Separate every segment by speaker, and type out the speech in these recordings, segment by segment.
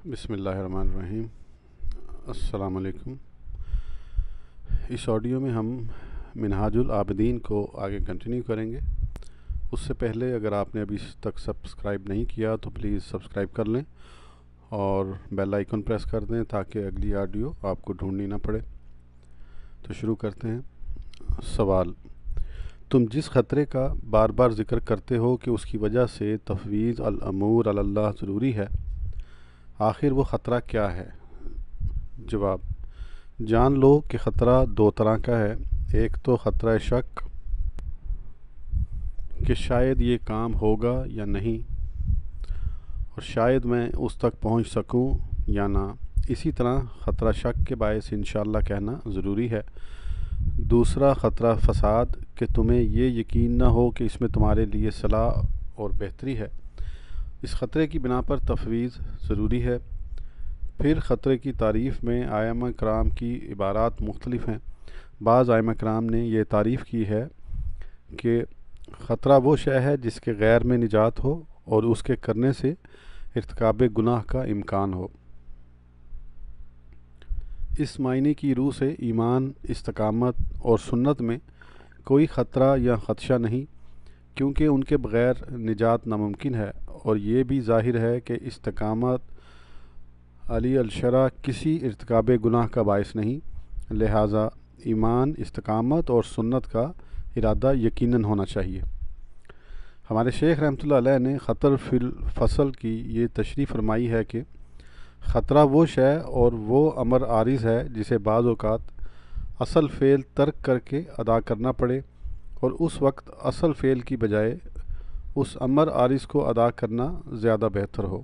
Speaker 1: بسم اللہ الرحمن الرحیم۔ السلام علیکم۔ اس آڈیو میں ہم منہاج العابدین کو آگے کنٹینیو کریں گے۔ اس سے پہلے اگر آپ نے ابھی تک سبسکرائب نہیں کیا تو پلیز سبسکرائب کر لیں اور بیل آئیکن پریس کر دیں تاکہ اگلی آڈیو آپ کو ڈھونڈنی نہ پڑے۔ تو شروع کرتے ہیں۔ سوال: تم جس خطرے کا بار بار ذکر کرتے ہو کہ اس کی وجہ سے تفویض الامور علی اللہ ضروری ہے، آخر وہ خطرہ کیا ہے؟ جواب: جان لو کہ خطرہ دو طرح کا ہے۔ ایک تو خطرہ شک کہ شاید یہ کام ہوگا یا نہیں، اور شاید میں اس تک پہنچ سکوں یا نہ۔ اسی طرح خطرہ شک کے باعث انشاءاللہ کہنا ضروری ہے۔ دوسرا خطرہ فساد کہ تمہیں یہ یقین نہ ہو کہ اس میں تمہارے لیے صلاح اور بہتری ہے۔ اس خطرے کی بنا پر تفویض ضروری ہے۔ پھر خطرے کی تعریف میں ائمہ کرام کی عبارات مختلف ہیں۔ بعض ائمہ کرام نے یہ تعریف کی ہے کہ خطرہ وہ شے ہے جس کے غیر میں نجات ہو اور اس کے کرنے سے ارتکاب گناہ کا امکان ہو۔ اس معنی کی روح سے ایمان، استقامت اور سنت میں کوئی خطرہ یا خدشہ نہیں، کیونکہ ان کے بغیر نجات ناممکن ہے، اور یہ بھی ظاہر ہے کہ استقامت علی الشرع کسی ارتکاب گناہ کا باعث نہیں، لہٰذا ایمان، استقامت اور سنت کا ارادہ یقیناً ہونا چاہیے۔ ہمارے شیخ رحمۃ اللہ علیہ نے خطر فی الفصل کی یہ تشریح فرمائی ہے کہ خطرہ وہ شے اور وہ امر عارض ہے جسے بعض اوقات اصل فعل ترک کر کے ادا کرنا پڑے، اور اس وقت اصل فعل کی بجائے اس امر عارض کو ادا کرنا زیادہ بہتر ہو۔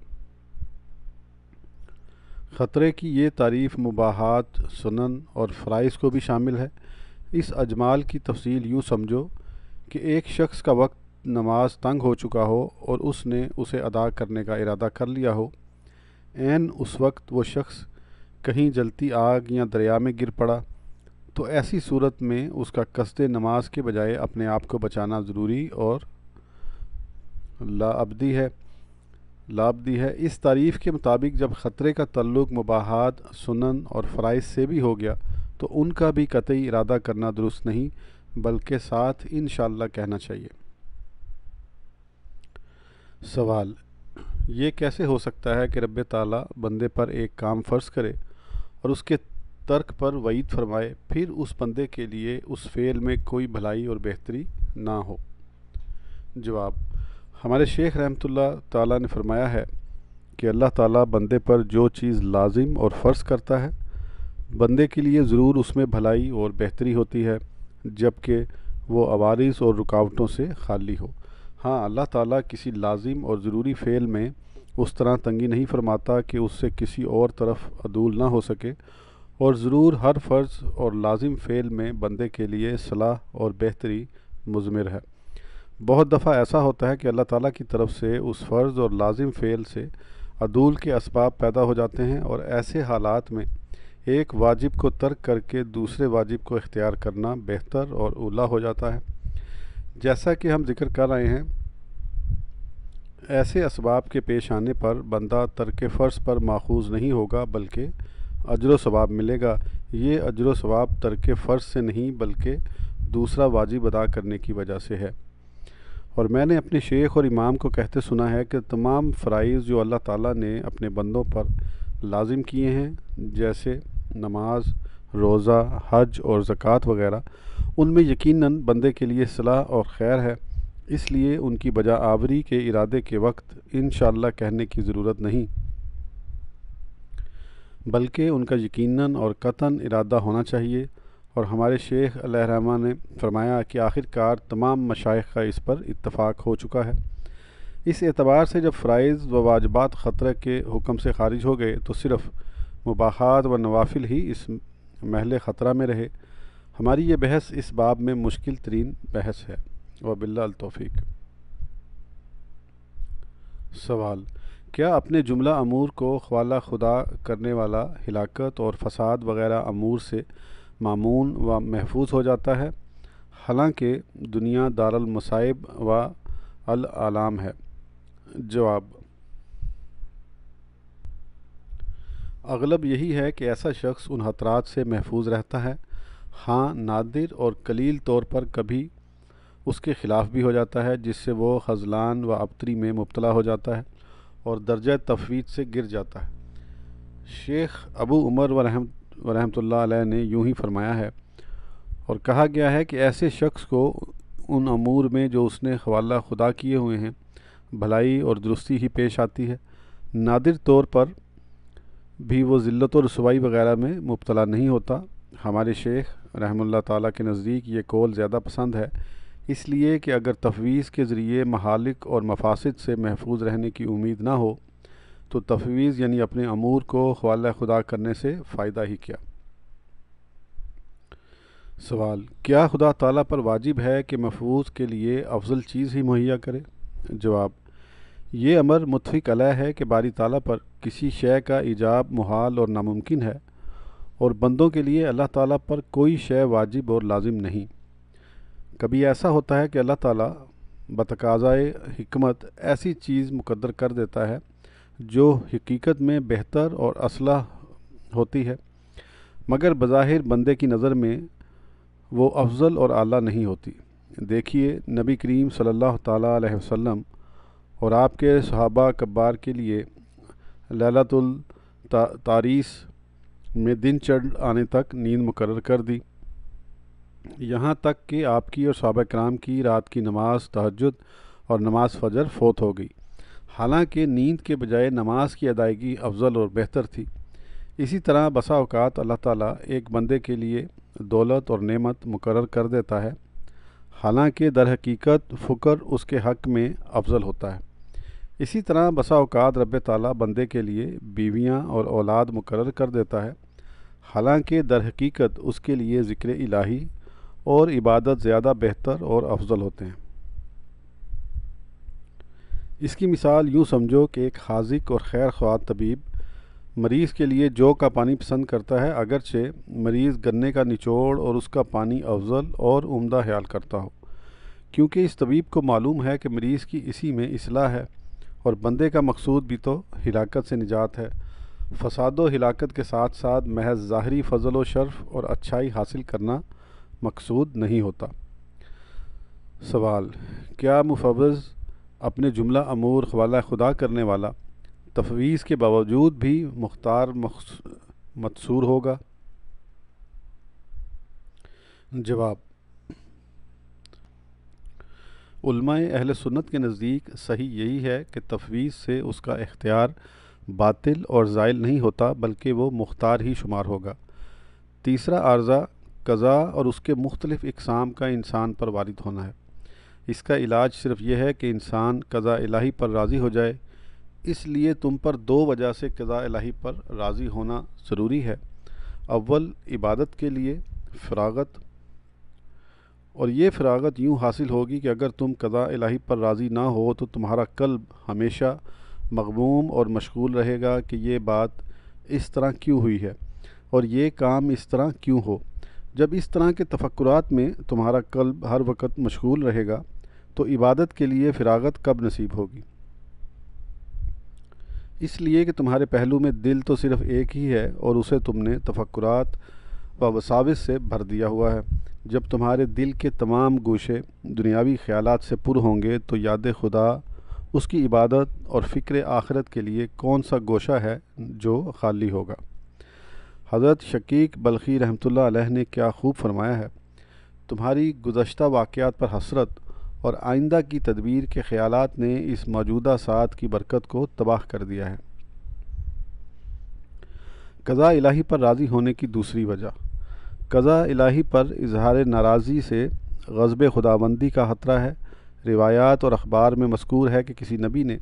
Speaker 1: خطرے کی یہ تعریف مباحات، سنن اور فرائض کو بھی شامل ہے۔ اس اجمال کی تفصیل یوں سمجھو کہ ایک شخص کا وقت نماز تنگ ہو چکا ہو اور اس نے اسے ادا کرنے کا ارادہ کر لیا ہو۔ عین اس وقت وہ شخص کہیں جلتی آگ یا دریا میں گر پڑا، تو ایسی صورت میں اس کا قصد نماز کے بجائے اپنے آپ کو بچانا ضروری اور لابدی ہے۔ اس تعریف کے مطابق جب خطرے کا تعلق مباحات، سنن اور فرائض سے بھی ہو گیا تو ان کا بھی قطعی ارادہ کرنا درست نہیں، بلکہ ساتھ انشاءاللہ کہنا چاہیے۔ سوال: یہ کیسے ہو سکتا ہے کہ رب تعالیٰ بندے پر ایک کام فرض کرے اور اس کے ترک پر وعید فرمائے، پھر اس بندے کے لیے اس فعل میں کوئی بھلائی اور بہتری نہ ہو؟ جواب: ہمارے شیخ رحمۃ اللہ تعالیٰ نے فرمایا ہے کہ اللہ تعالیٰ بندے پر جو چیز لازم اور فرض کرتا ہے، بندے کے لیے ضرور اس میں بھلائی اور بہتری ہوتی ہے، جبکہ وہ عوارض اور رکاوٹوں سے خالی ہو۔ ہاں، اللہ تعالیٰ کسی لازم اور ضروری فعل میں اس طرح تنگی نہیں فرماتا کہ اس سے کسی اور طرف عدول نہ ہو سکے، اور ضرور ہر فرض اور لازم فعل میں بندے کے لیے صلاح اور بہتری مضمر ہے۔ بہت دفعہ ایسا ہوتا ہے کہ اللہ تعالیٰ کی طرف سے اس فرض اور لازم فعل سے عدول کے اسباب پیدا ہو جاتے ہیں، اور ایسے حالات میں ایک واجب کو ترک کر کے دوسرے واجب کو اختیار کرنا بہتر اور اولیٰ ہو جاتا ہے۔ جیسا کہ ہم ذکر کر رہے ہیں، ایسے اسباب کے پیش آنے پر بندہ ترک فرض پر ماخوذ نہیں ہوگا، بلکہ اجر و ثواب ملے گا۔ یہ اجر و ثواب ترک فرض سے نہیں بلکہ دوسرا واجب ادا کرنے کی وجہ سے ہے۔ اور میں نے اپنے شیخ اور امام کو کہتے سنا ہے کہ تمام فرائض جو اللہ تعالیٰ نے اپنے بندوں پر لازم کیے ہیں، جیسے نماز، روزہ، حج اور زکوٰۃ وغیرہ، ان میں یقیناً بندے کے لیے صلاح اور خیر ہے، اس لیے ان کی بجا آوری کے ارادے کے وقت انشاءاللہ کہنے کی ضرورت نہیں، بلکہ ان کا یقیناً اور قطعاً ارادہ ہونا چاہیے۔ اور ہمارے شیخ علیہ الرحمہ نے فرمایا کہ آخر کار تمام مشائخ کا اس پر اتفاق ہو چکا ہے۔ اس اعتبار سے جب فرائض و واجبات خطرہ کے حکم سے خارج ہو گئے تو صرف مباحات و نوافل ہی اس محل خطرہ میں رہے۔ ہماری یہ بحث اس باب میں مشکل ترین بحث ہے۔ وباللہ التوفیق۔ سوال: کیا اپنے جملہ امور کو خوالہ خدا کرنے والا ہلاکت اور فساد وغیرہ امور سے مامون و محفوظ ہو جاتا ہے، حالانکہ دنیا دار المصائب و العلام ہے؟ جواب: اغلب یہی ہے کہ ایسا شخص ان خطرات سے محفوظ رہتا ہے، ہاں نادر اور قلیل طور پر کبھی اس کے خلاف بھی ہو جاتا ہے، جس سے وہ خذلان و ابتری میں مبتلا ہو جاتا ہے اور درجہ تفویض سے گر جاتا ہے۔ شیخ ابو عمر ورحمۃ اللہ علیہ نے یوں ہی فرمایا ہے اور کہا گیا ہے کہ ایسے شخص کو ان امور میں جو اس نے حوالہ خدا کیے ہوئے ہیں بھلائی اور درستی ہی پیش آتی ہے، نادر طور پر بھی وہ ذلت و رسوائی وغیرہ میں مبتلا نہیں ہوتا۔ ہمارے شیخ رحمہ اللہ تعالیٰ کے نزدیک یہ قول زیادہ پسند ہے، اس لیے کہ اگر تفویض کے ذریعے مہالک اور مفاسد سے محفوظ رہنے کی امید نہ ہو تو تفویض یعنی اپنے امور کو حوالہ خدا کرنے سے فائدہ ہی کیا۔ سوال: کیا خدا تعالیٰ پر واجب ہے کہ مفوض کے لیے افضل چیز ہی مہیا کرے؟ جواب: یہ امر متفق علیہ ہے کہ باری تعالیٰ پر کسی شے کا ایجاب محال اور ناممکن ہے، اور بندوں کے لیے اللہ تعالیٰ پر کوئی شے واجب اور لازم نہیں۔ کبھی ایسا ہوتا ہے کہ اللہ تعالیٰ بتقاضائے حکمت ایسی چیز مقدر کر دیتا ہے جو حقیقت میں بہتر اور اصلح ہوتی ہے، مگر بظاہر بندے کی نظر میں وہ افضل اور اعلیٰ نہیں ہوتی۔ دیکھیے نبی کریم صلی اللہ تعالیٰ علیہ وسلم اور آپ کے صحابہ کبار کے لیے لیلۃ التعریس میں دن چڑھ آنے تک نیند مقرر کر دی، یہاں تک کہ آپ کی اور صحابہ کرام کی رات کی نماز تہجد اور نماز فجر فوت ہو گئی، حالانکہ نیند کے بجائے نماز کی ادائیگی افضل اور بہتر تھی۔ اسی طرح بسا اوقات اللہ تعالیٰ ایک بندے کے لیے دولت اور نعمت مقرر کر دیتا ہے، حالانکہ در حقیقت فقر اس کے حق میں افضل ہوتا ہے۔ اسی طرح بسا اوقات رب تعالیٰ بندے کے لیے بیویاں اور اولاد مقرر کر دیتا ہے، حالانکہ در حقیقت اس کے لیے ذکر الہی اور عبادت زیادہ بہتر اور افضل ہوتے ہیں۔ اس کی مثال یوں سمجھو کہ ایک حاذق اور خیر خواہ طبیب مریض کے لیے جو کا پانی پسند کرتا ہے، اگرچہ مریض گنے کا نچوڑ اور اس کا پانی افضل اور عمدہ خیال کرتا ہو، کیونکہ اس طبیب کو معلوم ہے کہ مریض کی اسی میں اصلاح ہے اور بندے کا مقصود بھی تو ہلاکت سے نجات ہے۔ فساد و ہلاکت کے ساتھ ساتھ محض ظاہری فضل و شرف اور اچھائی حاصل کرنا مقصود نہیں ہوتا۔ سوال: کیا مفوض اپنے جملہ امور حوالہ خدا کرنے والا تفویض کے باوجود بھی مختار متصور ہوگا؟ جواب: علماء اہل سنت کے نزدیک صحیح یہی ہے کہ تفویض سے اس کا اختیار باطل اور زائل نہیں ہوتا، بلکہ وہ مختار ہی شمار ہوگا۔ تیسرا عارضہ قضاء اور اس کے مختلف اقسام کا انسان پر وارد ہونا ہے۔ اس کا علاج صرف یہ ہے کہ انسان قضاء الہی پر راضی ہو جائے۔ اس لیے تم پر دو وجہ سے قضاء الہی پر راضی ہونا ضروری ہے۔ اول، عبادت کے لیے فراغت، اور یہ فراغت یوں حاصل ہوگی کہ اگر تم قضاء الہی پر راضی نہ ہو تو تمہارا قلب ہمیشہ مغموم اور مشغول رہے گا کہ یہ بات اس طرح کیوں ہوئی ہے اور یہ کام اس طرح کیوں ہو۔ جب اس طرح کے تفکرات میں تمہارا قلب ہر وقت مشغول رہے گا تو عبادت کے لیے فراغت کب نصیب ہوگی؟ اس لیے کہ تمہارے پہلو میں دل تو صرف ایک ہی ہے اور اسے تم نے تفکرات و وساوس سے بھر دیا ہوا ہے۔ جب تمہارے دل کے تمام گوشے دنیاوی خیالات سے پر ہوں گے تو یاد خدا، اس کی عبادت اور فکر آخرت کے لیے کون سا گوشہ ہے جو خالی ہوگا؟ حضرت شقیق بلخی رحمۃ اللہ علیہ نے کیا خوب فرمایا ہے: تمہاری گزشتہ واقعات پر حسرت اور آئندہ کی تدبیر کے خیالات نے اس موجودہ ساعت کی برکت کو تباہ کر دیا ہے۔ قضاء الہی پر راضی ہونے کی دوسری وجہ: قضاء الہی پر اظہار ناراضی سے غضب خداوندی کا خطرہ ہے۔ روایات اور اخبار میں مذکور ہے کہ کسی نبی نے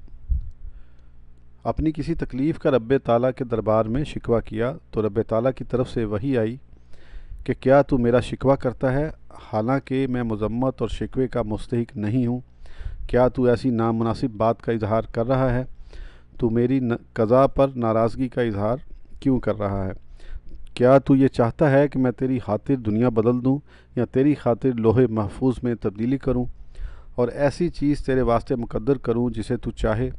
Speaker 1: اپنی کسی تکلیف کا رب تعالیٰ کے دربار میں شکوہ کیا تو رب تعالیٰ کی طرف سے وحی آئی کہ کیا تو میرا شکوہ کرتا ہے حالانکہ میں مذمت اور شکوے کا مستحق نہیں ہوں؟ کیا تو ایسی نامناسب بات کا اظہار کر رہا ہے؟ تو میری قضا پر ناراضگی کا اظہار کیوں کر رہا ہے؟ کیا تو یہ چاہتا ہے کہ میں تیری خاطر دنیا بدل دوں یا تیری خاطر لوح محفوظ میں تبدیلی کروں اور ایسی چیز تیرے واسطے مقدر کروں جسے تو چاہے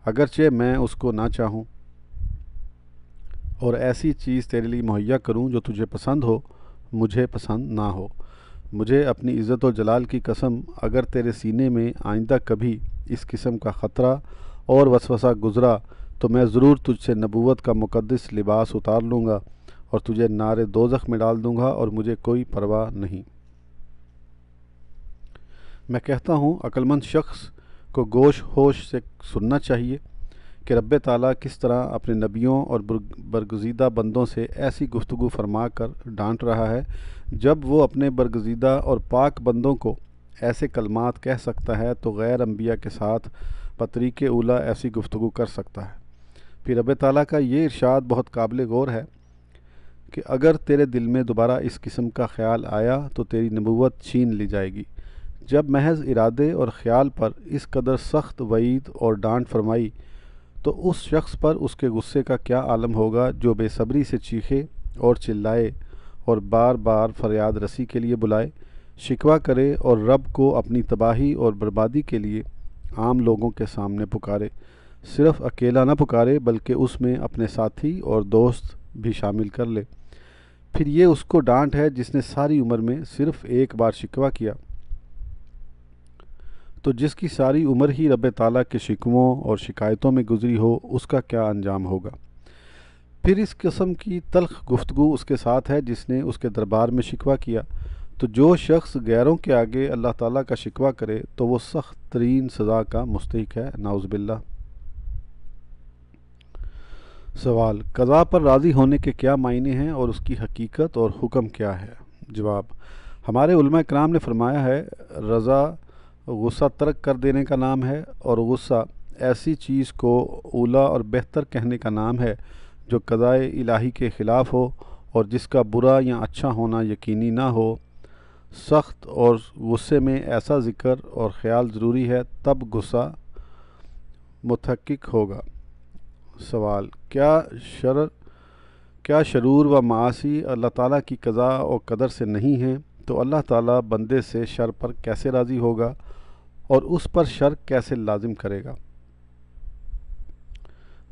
Speaker 1: اگرچہ میں اس کو نہ چاہوں؟ اور ایسی چیز تیرے لیے مہیا کروں جو تجھے پسند ہو مجھے پسند نہ ہو۔ مجھے اپنی عزت و جلال کی قسم، اگر تیرے سینے میں آئندہ کبھی اس قسم کا خطرہ اور وسوسہ گزرا تو میں ضرور تجھ سے نبوت کا مقدس لباس اتار لوں گا اور تجھے نار دوزخ میں ڈال دوں گا، اور مجھے کوئی پرواہ نہیں۔ میں کہتا ہوں عقل مند شخص کو گوش ہوش سے سننا چاہیے کہ رب تعالیٰ کس طرح اپنے نبیوں اور برگزیدہ بندوں سے ایسی گفتگو فرما کر ڈانٹ رہا ہے جب وہ اپنے برگزیدہ اور پاک بندوں کو ایسے کلمات کہہ سکتا ہے تو غیر انبیاء کے ساتھ بطریق اولا ایسی گفتگو کر سکتا ہے۔ پھر رب تعالیٰ کا یہ ارشاد بہت قابل غور ہے کہ اگر تیرے دل میں دوبارہ اس قسم کا خیال آیا تو تیری نبوت چھین لی جائے گی۔ جب محض ارادے اور خیال پر اس قدر سخت وعید اور ڈانٹ فرمائی تو اس شخص پر اس کے غصے کا کیا عالم ہوگا جو بے صبری سے چیخے اور چلائے اور بار بار فریاد رسی کے لیے بلائے، شکوہ کرے اور رب کو اپنی تباہی اور بربادی کے لیے عام لوگوں کے سامنے پکارے، صرف اکیلا نہ پکارے بلکہ اس میں اپنے ساتھی اور دوست بھی شامل کر لے۔ پھر یہ اس کو ڈانٹ ہے جس نے ساری عمر میں صرف ایک بار شکوہ کیا، تو جس کی ساری عمر ہی رب تعالیٰ کے شکووں اور شکایتوں میں گزری ہو اس کا کیا انجام ہوگا۔ پھر اس قسم کی تلخ گفتگو اس کے ساتھ ہے جس نے اس کے دربار میں شکوہ کیا، تو جو شخص غیروں کے آگے اللہ تعالیٰ کا شکوہ کرے تو وہ سخت ترین سزا کا مستحق ہے، نعوذ باللہ۔ سوال: قضاء پر راضی ہونے کے کیا معنی ہیں اور اس کی حقیقت اور حکم کیا ہے؟ جواب: ہمارے علماء کرام نے فرمایا ہے، رضا غصہ ترک کر دینے کا نام ہے، اور غصہ ایسی چیز کو اولا اور بہتر کہنے کا نام ہے جو قضاء الہی کے خلاف ہو اور جس کا برا یا اچھا ہونا یقینی نہ ہو۔ سخت اور غصے میں ایسا ذکر اور خیال ضروری ہے، تب غصہ متحقق ہوگا۔ سوال: کیا شرور و معاصی اللہ تعالیٰ کی قضاء و قدر سے نہیں ہیں تو اللہ تعالیٰ بندے سے شر پر کیسے راضی ہوگا اور اس پر شر کیسے لازم کرے گا؟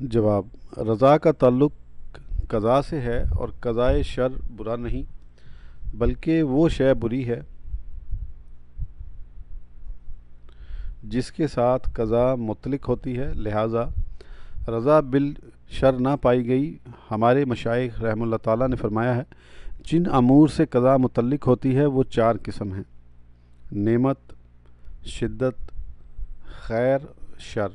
Speaker 1: جواب: رضا کا تعلق قضاء سے ہے اور قضاء شر برا نہیں بلکہ وہ شے بری ہے جس کے ساتھ قضاء متعلق ہوتی ہے، لہٰذا رضا بالشر نہ پائی گئی۔ ہمارے مشائخ رحمہ اللہ تعالیٰ نے فرمایا ہے، جن امور سے قضاء متعلق ہوتی ہے وہ 4 قسم ہیں: نعمت، شدت، خیر، شر۔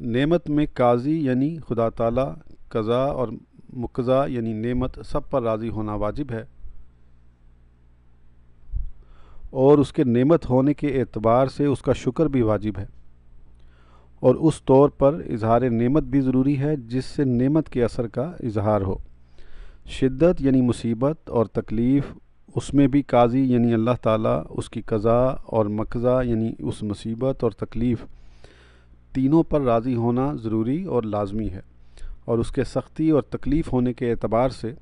Speaker 1: نعمت میں قاضی یعنی خدا تعالیٰ، قضاء اور مقضا یعنی نعمت سب پر راضی ہونا واجب ہے، اور اس کے نعمت ہونے کے اعتبار سے اس کا شکر بھی واجب ہے، اور اس طور پر اظہار نعمت بھی ضروری ہے جس سے نعمت کے اثر کا اظہار ہو۔ شدت یعنی مصیبت اور تکلیف، اس میں بھی قاضی یعنی اللہ تعالیٰ، اس کی قضا اور مقضا یعنی اس مصیبت اور تکلیف تینوں پر راضی ہونا ضروری اور لازمی ہے، اور اس کے سختی اور تکلیف ہونے کے اعتبار سے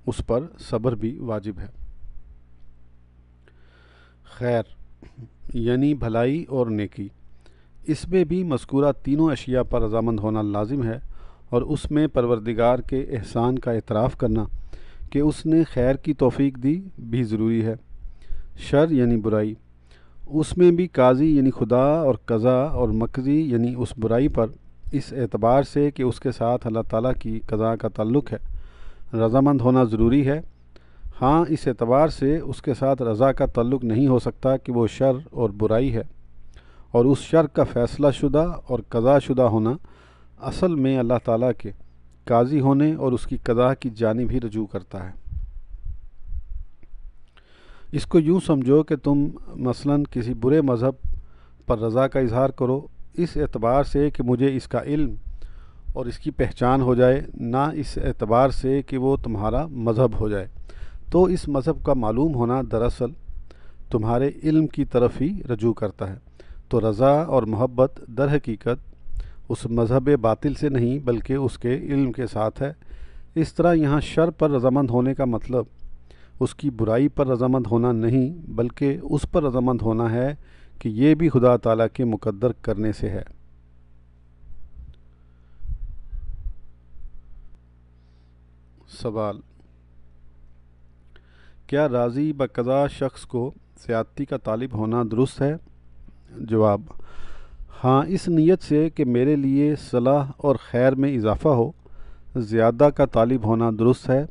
Speaker 1: اس پر صبر بھی واجب ہے۔ خیر یعنی بھلائی اور نیکی، اس میں بھی مذکورہ تینوں اشیاء پر رضامند ہونا لازم ہے، اور اس میں پروردگار کے احسان کا اعتراف کرنا کہ اس نے خیر کی توفیق دی بھی ضروری ہے۔ شر یعنی برائی، اس میں بھی قاضی یعنی خدا اور قضا اور مقضی یعنی اس برائی پر اس اعتبار سے کہ اس کے ساتھ اللہ تعالیٰ کی قضا کا تعلق ہے رضامند ہونا ضروری ہے۔ ہاں، اس اعتبار سے اس کے ساتھ رضا کا تعلق نہیں ہو سکتا کہ وہ شر اور برائی ہے، اور اس شر کا فیصلہ شدہ اور قضا شدہ ہونا اصل میں اللہ تعالیٰ کے قاضی ہونے اور اس کی قضا کی جانب ہی رجوع کرتا ہے۔ اس کو یوں سمجھو کہ تم مثلاً کسی برے مذہب پر رضا کا اظہار کرو اس اعتبار سے کہ مجھے اس کا علم اور اس کی پہچان ہو جائے، نہ اس اعتبار سے کہ وہ تمہارا مذہب ہو جائے، تو اس مذہب کا معلوم ہونا دراصل تمہارے علم کی طرف ہی رجوع کرتا ہے، تو رضا اور محبت در حقیقت اس مذہب باطل سے نہیں بلکہ اس کے علم کے ساتھ ہے۔ اس طرح یہاں شر پر رضامند ہونے کا مطلب اس کی برائی پر رضامند ہونا نہیں بلکہ اس پر رضامند ہونا ہے کہ یہ بھی خدا تعالیٰ کے مقدر کرنے سے ہے۔ سوال: کیا راضی بقضا شخص کو زیادتی کا طالب ہونا درست ہے؟ جواب: ہاں، اس نیت سے کہ میرے لیے صلاح اور خیر میں اضافہ ہو، زیادہ کا طالب ہونا درست ہے،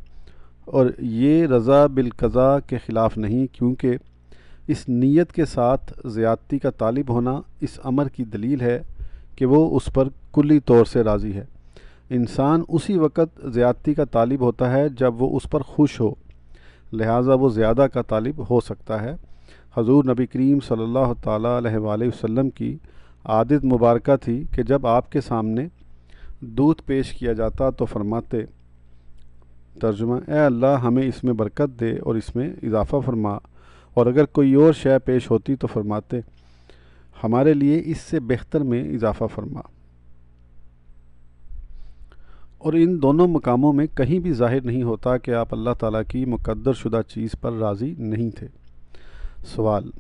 Speaker 1: اور یہ رضا بالقضا کے خلاف نہیں، کیونکہ اس نیت کے ساتھ زیادتی کا طالب ہونا اس امر کی دلیل ہے کہ وہ اس پر کلی طور سے راضی ہے۔ انسان اسی وقت زیادتی کا طالب ہوتا ہے جب وہ اس پر خوش ہو، لہٰذا وہ زیادہ کا طالب ہو سکتا ہے۔ حضور نبی کریم صلی اللہ تعالیٰ علیہ وآلہ وسلم کی عادت مبارکہ تھی کہ جب آپ کے سامنے دودھ پیش کیا جاتا تو فرماتے، ترجمہ: اے اللہ، ہمیں اس میں برکت دے اور اس میں اضافہ فرما، اور اگر کوئی اور شے پیش ہوتی تو فرماتے، ہمارے لیے اس سے بہتر میں اضافہ فرما۔ اور ان دونوں مقاموں میں کہیں بھی ظاہر نہیں ہوتا کہ آپ اللہ تعالیٰ کی مقدر شدہ چیز پر راضی نہیں تھے۔ سوال: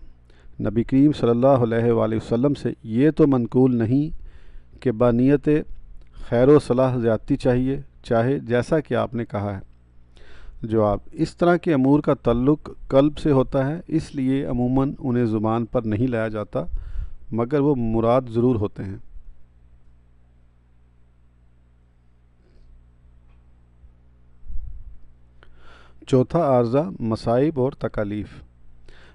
Speaker 1: نبی کریم صلی اللہ علیہ وآلہ وسلم سے یہ تو منقول نہیں کہ بانیت خیر و صلاح زیادتی چاہے جیسا کہ آپ نے کہا ہے۔ جواب: اس طرح کے امور کا تعلق قلب سے ہوتا ہے، اس لیے عموماً انہیں زبان پر نہیں لایا جاتا، مگر وہ مراد ضرور ہوتے ہیں۔ چوتھا عارضہ: مصائب اور تکالیف۔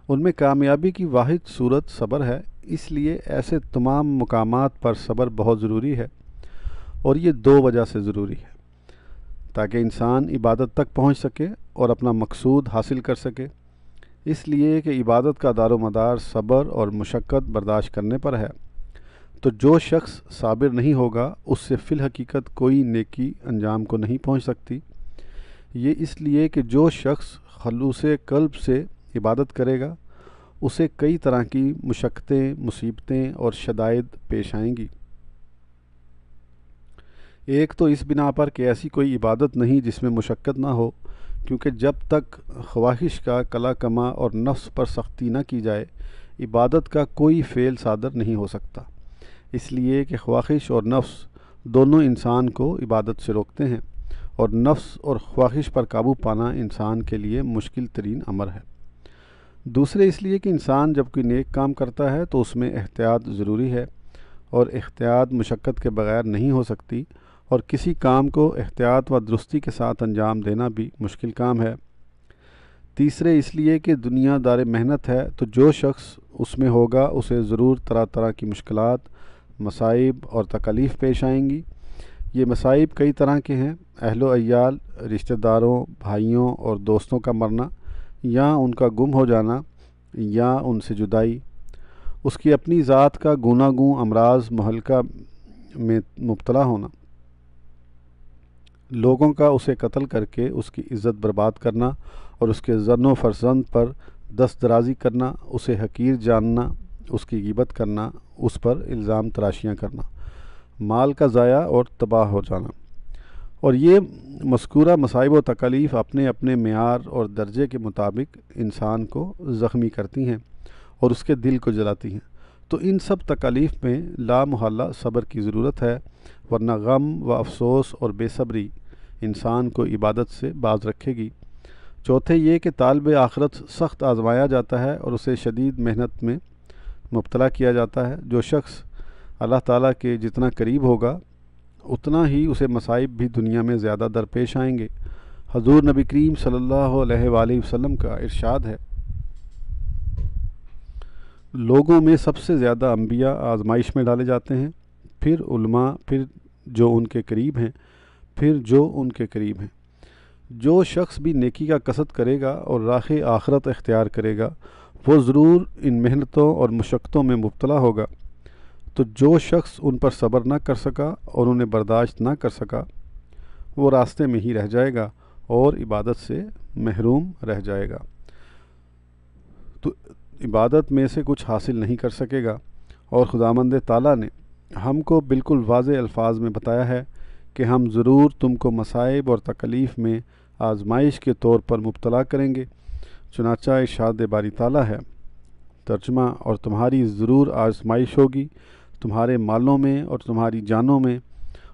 Speaker 1: ان میں کامیابی کی واحد صورت صبر ہے، اس لیے ایسے تمام مقامات پر صبر بہت ضروری ہے، اور یہ دو وجہ سے ضروری ہے: تاکہ انسان عبادت تک پہنچ سکے اور اپنا مقصود حاصل کر سکے، اس لیے کہ عبادت کا دار و مدار صبر اور مشقت برداشت کرنے پر ہے۔ تو جو شخص صابر نہیں ہوگا، اس سے فی الحقیقت کوئی نیکی انجام کو نہیں پہنچ سکتی۔ یہ اس لیے کہ جو شخص خلوص قلب سے عبادت کرے گا، اسے کئی طرح کی مشقتیں، مصیبتیں اور شدائد پیش آئیں گی۔ ایک تو اس بنا پر کہ ایسی کوئی عبادت نہیں جس میں مشقت نہ ہو، کیونکہ جب تک خواہش کا کلا کما اور نفس پر سختی نہ کی جائے، عبادت کا کوئی فعل صادر نہیں ہو سکتا، اس لیے کہ خواہش اور نفس دونوں انسان کو عبادت سے روکتے ہیں، اور نفس اور خواہش پر قابو پانا انسان کے لیے مشکل ترین امر ہے۔ دوسرے اس لیے کہ انسان جب کوئی نیک کام کرتا ہے تو اس میں احتیاط ضروری ہے، اور احتیاط مشقت کے بغیر نہیں ہو سکتی، اور کسی کام کو احتیاط و درستی کے ساتھ انجام دینا بھی مشکل کام ہے۔ تیسرے اس لیے کہ دنیا دار محنت ہے، تو جو شخص اس میں ہوگا اسے ضرور طرح طرح کی مشکلات، مصائب اور تکالیف پیش آئیں گی۔ یہ مصائب کئی طرح کے ہیں: اہل و عیال، رشتہ داروں، بھائیوں اور دوستوں کا مرنا، یا ان کا گم ہو جانا، یا ان سے جدائی، اس کی اپنی ذات کا گوناگوں امراض مہلکہ میں مبتلا ہونا، لوگوں کا اسے قتل کر کے اس کی عزت برباد کرنا اور اس کے زن و فرزند پر دست درازی کرنا، اسے حقیر جاننا، اس کی غیبت کرنا، اس پر الزام تراشیاں کرنا، مال کا ضائع اور تباہ ہو جانا۔ اور یہ مذکورہ مصائب و تکالیف اپنے اپنے معیار اور درجے کے مطابق انسان کو زخمی کرتی ہیں اور اس کے دل کو جلاتی ہیں۔ تو ان سب تکالیف میں لا محالہ صبر کی ضرورت ہے، ورنہ غم و افسوس اور بے صبری انسان کو عبادت سے باز رکھے گی۔ چوتھے یہ کہ طالب آخرت سخت آزمایا جاتا ہے اور اسے شدید محنت میں مبتلا کیا جاتا ہے۔ جو شخص اللہ تعالیٰ کے جتنا قریب ہوگا، اتنا ہی اسے مصائب بھی دنیا میں زیادہ درپیش آئیں گے۔ حضور نبی کریم صلی اللہ علیہ وآلہ وسلم کا ارشاد ہے: لوگوں میں سب سے زیادہ انبیاء آزمائش میں ڈالے جاتے ہیں، پھر علماء، پھر جو ان کے قریب ہیں، پھر جو ان کے قریب ہیں۔ جو شخص بھی نیکی کا قصد کرے گا اور راہ آخرت اختیار کرے گا، وہ ضرور ان محنتوں اور مشقتوں میں مبتلا ہوگا۔ تو جو شخص ان پر صبر نہ کر سکا اور انہیں برداشت نہ کر سکا، وہ راستے میں ہی رہ جائے گا اور عبادت سے محروم رہ جائے گا، تو عبادت میں سے کچھ حاصل نہیں کر سکے گا۔ اور خداوند تعالیٰ نے ہم کو بالکل واضح الفاظ میں بتایا ہے کہ ہم ضرور تم کو مصائب اور تکلیف میں آزمائش کے طور پر مبتلا کریں گے، چنانچہ ارشاد باری تعالیٰ ہے، ترجمہ: اور تمہاری ضرور آزمائش ہوگی تمہارے مالوں میں اور تمہاری جانوں میں،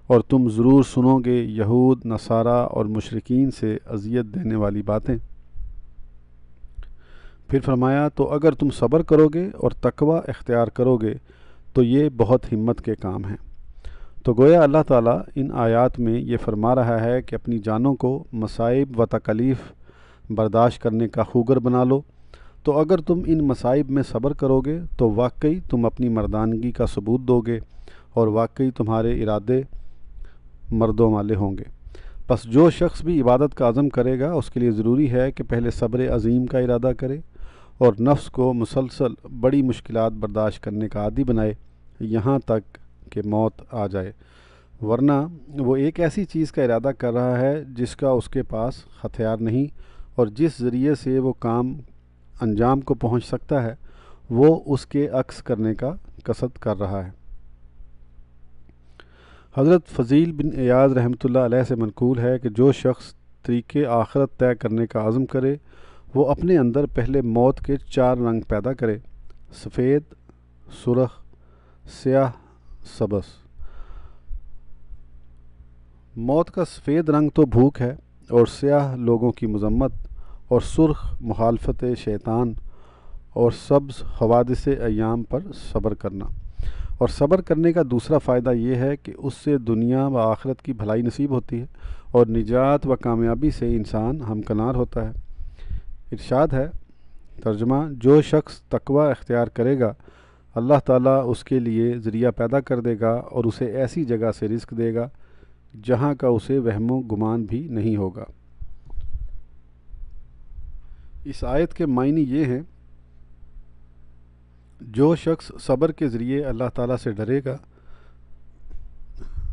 Speaker 1: اور تم ضرور سنو گے یہود، نصارہ اور مشرکین سے اذیت دینے والی باتیں۔ پھر فرمایا تو اگر تم صبر کرو گے اور تقوی اختیار کرو گے تو یہ بہت ہمت کے کام ہیں۔ تو گویا اللہ تعالیٰ ان آیات میں یہ فرما رہا ہے کہ اپنی جانوں کو مصائب و تکالیف برداشت کرنے کا خوگر بنا لو، تو اگر تم ان مصائب میں صبر کرو گے تو واقعی تم اپنی مردانگی کا ثبوت دو گے اور واقعی تمہارے ارادے مردوں والے ہوں گے۔ پس جو شخص بھی عبادت کا عزم کرے گا اس کے لیے ضروری ہے کہ پہلے صبر عظیم کا ارادہ کرے اور نفس کو مسلسل بڑی مشکلات برداشت کرنے کا عادی بنائے یہاں تک کہ موت آ جائے، ورنہ وہ ایک ایسی چیز کا ارادہ کر رہا ہے جس کا اس کے پاس ہتھیار نہیں اور جس ذریعے سے وہ کام انجام کو پہنچ سکتا ہے وہ اس کے عکس کرنے کا قصد کر رہا ہے۔ حضرت فضیل بن ایاض رحمۃ اللہ علیہ سے منقول ہے کہ جو شخص طریق آخرت طے کرنے کا عزم کرے وہ اپنے اندر پہلے موت کے 4 رنگ پیدا کرے: سفید، سرخ، سیاہ، سبز۔ موت کا سفید رنگ تو بھوک ہے اور سیاہ لوگوں کی مذمت اور سرخ مخالفت شیطان اور سبز حوادث ایام پر صبر کرنا۔ اور صبر کرنے کا دوسرا فائدہ یہ ہے کہ اس سے دنیا و آخرت کی بھلائی نصیب ہوتی ہے اور نجات و کامیابی سے انسان ہمکنار ہوتا ہے۔ ارشاد ہے، ترجمہ: جو شخص تقوی اختیار کرے گا اللہ تعالیٰ اس کے لیے ذریعہ پیدا کر دے گا اور اسے ایسی جگہ سے رزق دے گا جہاں کا اسے وہم و گمان بھی نہیں ہوگا۔ اس آیت کے معنی یہ ہیں: جو شخص صبر کے ذریعے اللہ تعالیٰ سے ڈرے گا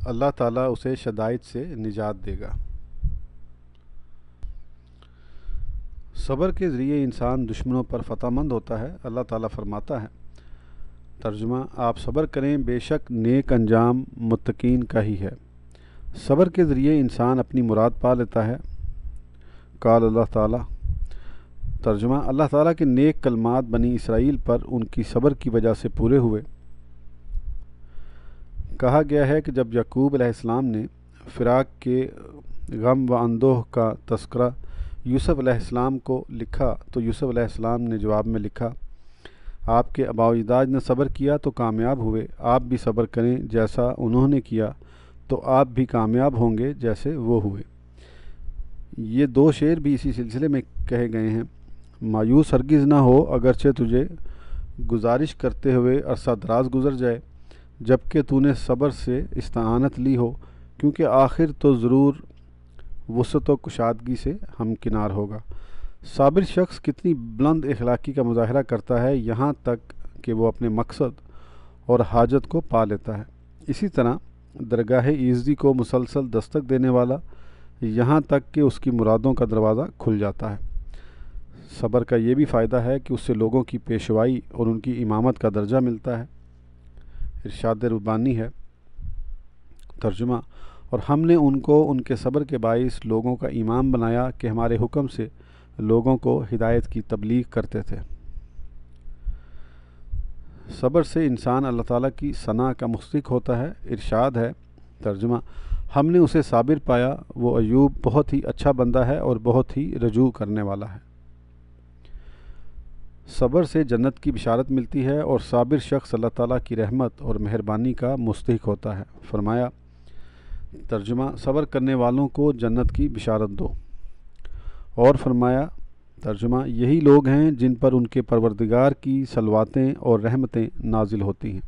Speaker 1: اللہ تعالیٰ اسے شدائد سے نجات دے گا۔ صبر کے ذریعے انسان دشمنوں پر فتح مند ہوتا ہے۔ اللہ تعالیٰ فرماتا ہے، ترجمہ: آپ صبر کریں، بے شک نیک انجام متقین کا ہی ہے۔ صبر کے ذریعے انسان اپنی مراد پا لیتا ہے۔ قال اللہ تعالیٰ، ترجمہ: اللہ تعالیٰ کے نیک کلمات بنی اسرائیل پر ان کی صبر کی وجہ سے پورے ہوئے۔ کہا گیا ہے کہ جب یعقوب علیہ السلام نے فراق کے غم و اندوہ کا تذکرہ یوسف علیہ السلام کو لکھا تو یوسف علیہ السلام نے جواب میں لکھا، آپ کے آباء و اجداد نے صبر کیا تو کامیاب ہوئے، آپ بھی صبر کریں جیسا انہوں نے کیا تو آپ بھی کامیاب ہوں گے جیسے وہ ہوئے۔ یہ 2 شعر بھی اسی سلسلے میں کہے گئے ہیں۔ مایوس ہرگز نہ ہو اگرچہ تجھے گزارش کرتے ہوئے عرصہ دراز گزر جائے، جبکہ تو نے صبر سے استعانت لی ہو، کیونکہ آخر تو ضرور وسعت و کشادگی سے ہمکنار ہوگا۔ صابر شخص کتنی بلند اخلاقی کا مظاہرہ کرتا ہے یہاں تک کہ وہ اپنے مقصد اور حاجت کو پا لیتا ہے۔ اسی طرح درگاہ ایزدی کو مسلسل دستک دینے والا یہاں تک کہ اس کی مرادوں کا دروازہ کھل جاتا ہے۔ صبر کا یہ بھی فائدہ ہے کہ اس سے لوگوں کی پیشوائی اور ان کی امامت کا درجہ ملتا ہے۔ ارشاد ربانی ہے، ترجمہ: اور ہم نے ان کو ان کے صبر کے باعث لوگوں کا امام بنایا کہ ہمارے حکم سے لوگوں کو ہدایت کی تبلیغ کرتے تھے۔ صبر سے انسان اللہ تعالیٰ کی ثنا کا مستحق ہوتا ہے۔ ارشاد ہے، ترجمہ: ہم نے اسے صابر پایا، وہ ایوب بہت ہی اچھا بندہ ہے اور بہت ہی رجوع کرنے والا ہے۔ صبر سے جنت کی بشارت ملتی ہے اور صابر شخص اللہ تعالیٰ کی رحمت اور مہربانی کا مستحق ہوتا ہے۔ فرمایا، ترجمہ: صبر کرنے والوں کو جنت کی بشارت دو۔ اور فرمایا، ترجمہ: یہی لوگ ہیں جن پر ان کے پروردگار کی صلواتیں اور رحمتیں نازل ہوتی ہیں۔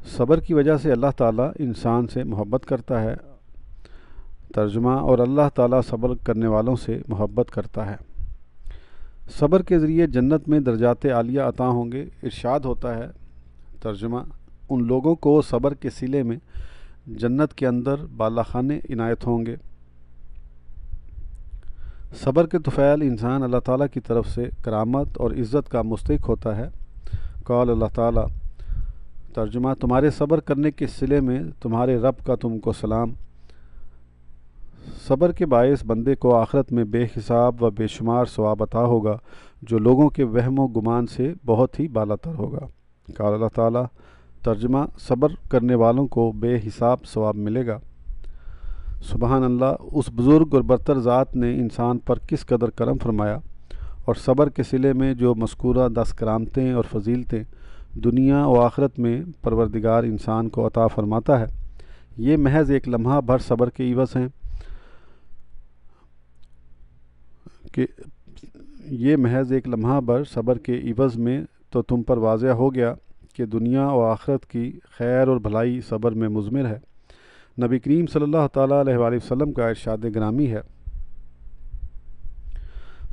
Speaker 1: صبر کی وجہ سے اللہ تعالیٰ انسان سے محبت کرتا ہے۔ ترجمہ: اور اللہ تعالیٰ صبر کرنے والوں سے محبت کرتا ہے۔ صبر کے ذریعے جنت میں درجات عالیہ عطا ہوں گے۔ ارشاد ہوتا ہے، ترجمہ: ان لوگوں کو صبر کے صلے میں جنت کے اندر بالا خانے عنایت ہوں گے۔ صبر کے طفیل انسان اللہ تعالیٰ کی طرف سے کرامت اور عزت کا مستحق ہوتا ہے۔ قال اللہ تعالیٰ، ترجمہ: تمہارے صبر کرنے کے صلے میں تمہارے رب کا تم کو سلام۔ صبر کے باعث بندے کو آخرت میں بے حساب و بے شمار ثواب عطا ہوگا جو لوگوں کے وہم و گمان سے بہت ہی بالا تر ہوگا۔ قال اللہ تعالیٰ، ترجمہ: صبر کرنے والوں کو بے حساب ثواب ملے گا۔ سبحان اللہ، اس بزرگ اور برتر ذات نے انسان پر کس قدر کرم فرمایا، اور صبر کے صلے میں جو مذکورہ 10 کرامتیں اور فضیلتیں دنیا و آخرت میں پروردگار انسان کو عطا فرماتا ہے، یہ محض ایک لمحہ بھر صبر کے عوض ہیں کہ صبر کے عوض میں تو تم پر واضح ہو گیا کہ دنیا و آخرت کی خیر اور بھلائی صبر میں مضمر ہے۔ نبی کریم صلی اللہ تعالیٰ علیہ وآلہ وسلم کا ارشاد گرامی ہے: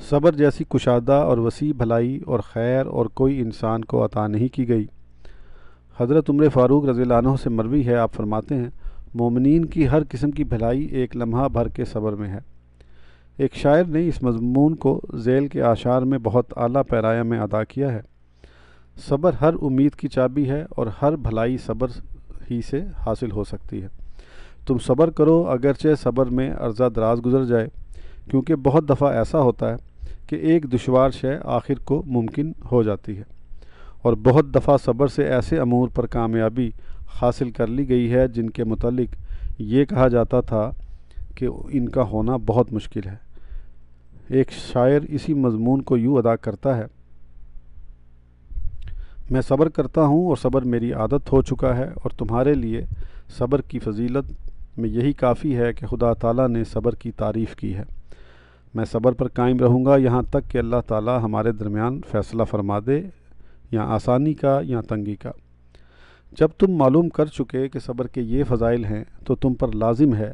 Speaker 1: صبر جیسی کشادہ اور وسیع بھلائی اور خیر اور کوئی انسان کو عطا نہیں کی گئی۔ حضرت عمر فاروق رضی اللہ عنہ سے مروی ہے، آپ فرماتے ہیں: مومنین کی ہر قسم کی بھلائی ایک لمحہ بھر کے صبر میں ہے۔ ایک شاعر نے اس مضمون کو ذیل کے اشعار میں بہت اعلیٰ پیرایہ میں ادا کیا ہے: صبر ہر امید کی چابی ہے اور ہر بھلائی صبر ہی سے حاصل ہو سکتی ہے۔ تم صبر کرو اگرچہ صبر میں عرصہ دراز گزر جائے، کیونکہ بہت دفعہ ایسا ہوتا ہے کہ ایک دشوار شے آخر کو ممکن ہو جاتی ہے، اور بہت دفعہ صبر سے ایسے امور پر کامیابی حاصل کر لی گئی ہے جن کے متعلق یہ کہا جاتا تھا کہ ان کا ہونا بہت مشکل ہے۔ ایک شاعر اسی مضمون کو یوں ادا کرتا ہے: میں صبر کرتا ہوں اور صبر میری عادت ہو چکا ہے، اور تمہارے لیے صبر کی فضیلت میں یہی کافی ہے کہ خدا تعالیٰ نے صبر کی تعریف کی ہے۔ میں صبر پر قائم رہوں گا یہاں تک کہ اللہ تعالیٰ ہمارے درمیان فیصلہ فرما دے، یا آسانی کا یا تنگی کا۔ جب تم معلوم کر چکے کہ صبر کے یہ فضائل ہیں تو تم پر لازم ہے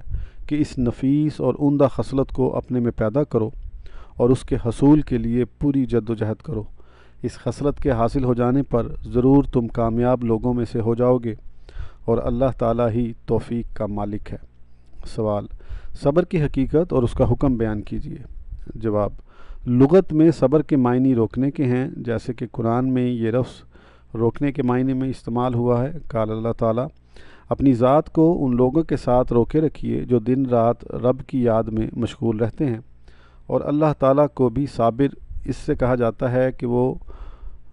Speaker 1: کہ اس نفیس اور عمدہ خصلت کو اپنے میں پیدا کرو اور اس کے حصول کے لیے پوری جد و جہد کرو۔ اس خصلت کے حاصل ہو جانے پر ضرور تم کامیاب لوگوں میں سے ہو جاؤ گے، اور اللہ تعالیٰ ہی توفیق کا مالک ہے۔ سوال: صبر کی حقیقت اور اس کا حکم بیان کیجیے۔ جواب: لغت میں صبر کے معنی روکنے کے ہیں، جیسے کہ قرآن میں یہ لفظ روکنے کے معنی میں استعمال ہوا ہے۔ قال اللہ تعالیٰ: اپنی ذات کو ان لوگوں کے ساتھ روکے رکھیے جو دن رات رب کی یاد میں مشغول رہتے ہیں، اور اللہ تعالیٰ کو بھی صابر اس سے کہا جاتا ہے کہ وہ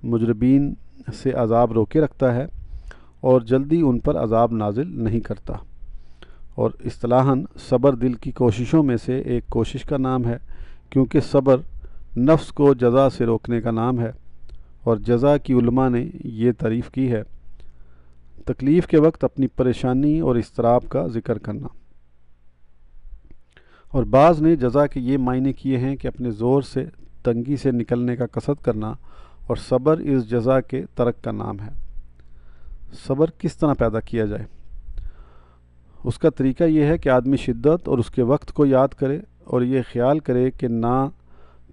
Speaker 1: مجرمین سے عذاب روکے رکھتا ہے اور جلدی ان پر عذاب نازل نہیں کرتا۔ اور اصطلاحاً صبر دل کی کوششوں میں سے ایک کوشش کا نام ہے، کیونکہ صبر نفس کو جزا سے روکنے کا نام ہے، اور جزا کی علماء نے یہ تعریف کی ہے: تکلیف کے وقت اپنی پریشانی اور اضطراب کا ذکر کرنا۔ اور بعض نے جزا کے یہ معنی کیے ہیں کہ اپنے زور سے تنگی سے نکلنے کا قصد کرنا، اور صبر اس جزا کے ترک کا نام ہے۔ صبر کس طرح پیدا کیا جائے؟ اس کا طریقہ یہ ہے کہ آدمی شدت اور اس کے وقت کو یاد کرے اور یہ خیال کرے کہ نہ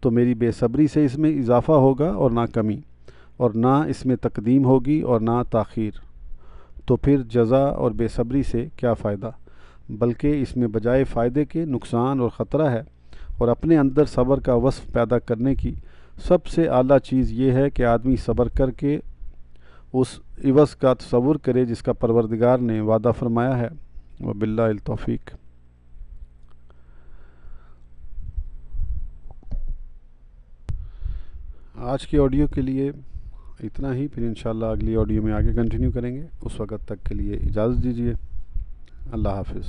Speaker 1: تو میری بے صبری سے اس میں اضافہ ہوگا اور نہ کمی، اور نہ اس میں تقدیم ہوگی اور نہ تاخیر، تو پھر جزا اور بے صبری سے کیا فائدہ، بلکہ اس میں بجائے فائدے کے نقصان اور خطرہ ہے۔ اور اپنے اندر صبر کا وصف پیدا کرنے کی سب سے اعلیٰ چیز یہ ہے کہ آدمی صبر کر کے اس عوض کا تصور کرے جس کا پروردگار نے وعدہ فرمایا ہے۔ وباللہ التوفیق۔ آج کی آڈیو کے لیے اتنا ہی، پھر انشاءاللہ اگلی آڈیو میں آگے کنٹینیو کریں گے۔ اس وقت تک کے لیے اجازت دیجیے۔ اللہ حافظ۔